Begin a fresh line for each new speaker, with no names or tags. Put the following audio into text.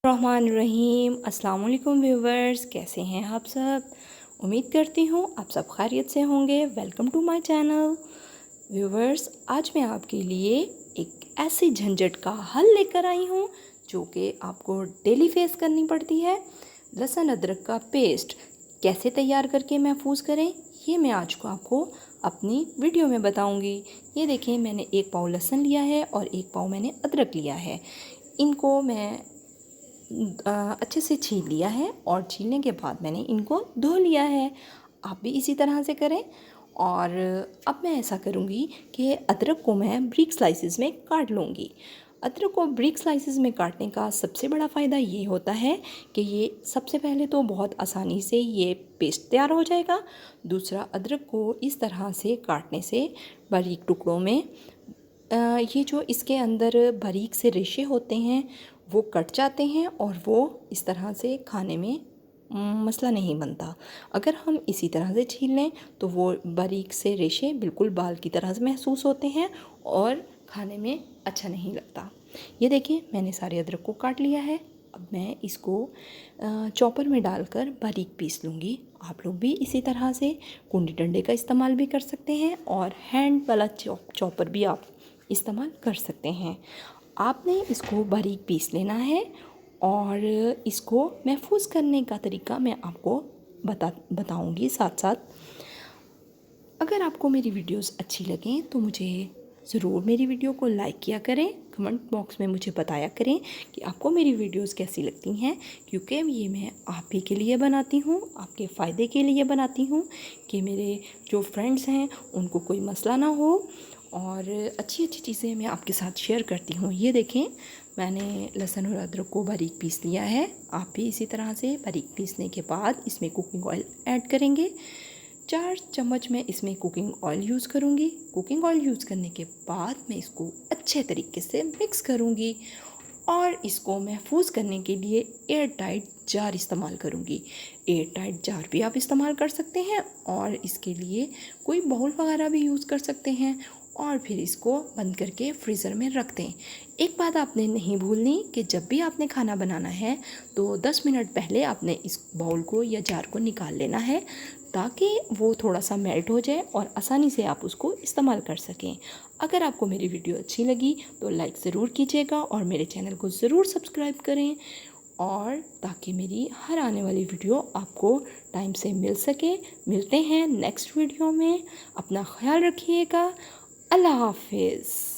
रहमान रहीम। अस्सलाम वालेकुम व्यूवर्स, कैसे हैं आप सब। उम्मीद करती हूँ आप सब खैरियत से होंगे। Welcome to my channel viewers. आज मैं आपके लिए एक ऐसी झंझट का हल लेकर आई हूँ जो कि आपको डेली फेस करनी पड़ती है। लहसुन अदरक का पेस्ट कैसे तैयार करके महफूज करें, ये मैं आज को आपको अपनी वीडियो में बताऊंगी। ये देखें, मैंने 1 पाव लहसुन लिया है और 1 पाव मैंने अदरक लिया है। इनको मैं अच्छे से छील लिया है और छीलने के बाद मैंने इनको धो लिया है। आप भी इसी तरह से करें। और अब मैं ऐसा करूँगी कि अदरक को मैं ब्रिक स्लाइसेस में काट लूँगी। अदरक को ब्रिक स्लाइसेस में काटने का सबसे बड़ा फ़ायदा ये होता है कि ये सबसे पहले तो बहुत आसानी से ये पेस्ट तैयार हो जाएगा। दूसरा, अदरक को इस तरह से काटने से बारीक टुकड़ों में ये जो इसके अंदर बारीक से रेशे होते हैं वो कट जाते हैं और वो इस तरह से खाने में मसला नहीं बनता। अगर हम इसी तरह से छील लें तो वो बारीक से रेशे बिल्कुल बाल की तरह से महसूस होते हैं और खाने में अच्छा नहीं लगता। ये देखिए, मैंने सारे अदरक को काट लिया है। अब मैं इसको चॉपर में डालकर बारीक पीस लूँगी। आप लोग भी इसी तरह से कुंडी डंडे का इस्तेमाल भी कर सकते हैं और हैंड वाला चॉपर भी आप इस्तेमाल कर सकते हैं। आपने इसको बारीक पीस लेना है और इसको महफूज करने का तरीका मैं आपको बताऊंगी साथ साथ। अगर आपको मेरी वीडियोस अच्छी लगें तो मुझे ज़रूर मेरी वीडियो को लाइक किया करें। कमेंट बॉक्स में मुझे बताया करें कि आपको मेरी वीडियोस कैसी लगती हैं, क्योंकि ये मैं आप ही के लिए बनाती हूँ, आपके फ़ायदे के लिए बनाती हूँ कि मेरे जो फ्रेंड्स हैं उनको कोई मसला ना हो और अच्छी अच्छी चीज़ें मैं आपके साथ शेयर करती हूँ। ये देखें, मैंने लहसुन और अदरक को बारीक पीस लिया है। आप भी इसी तरह से बारीक पीसने के बाद इसमें कुकिंग ऑयल ऐड करेंगे। 4 चम्मच मैं इसमें कुकिंग ऑयल यूज़ करूँगी। कुकिंग ऑयल यूज़ करने के बाद मैं इसको अच्छे तरीके से मिक्स करूँगी और इसको महफूज करने के लिए एयर टाइट जार इस्तेमाल करूँगी। एयर टाइट जार भी आप इस्तेमाल कर सकते हैं और इसके लिए कोई बाउल वगैरह भी यूज़ कर सकते हैं और फिर इसको बंद करके फ्रीज़र में रख दें। एक बात आपने नहीं भूलनी कि जब भी आपने खाना बनाना है तो 10 मिनट पहले आपने इस बाउल को या जार को निकाल लेना है ताकि वो थोड़ा सा मेल्ट हो जाए और आसानी से आप उसको इस्तेमाल कर सकें। अगर आपको मेरी वीडियो अच्छी लगी तो लाइक ज़रूर कीजिएगा और मेरे चैनल को ज़रूर सब्सक्राइब करें और ताकि मेरी हर आने वाली वीडियो आपको टाइम से मिल सके। मिलते हैं नेक्स्ट वीडियो में। अपना ख्याल रखिएगा। अल्लाह हाफिज़।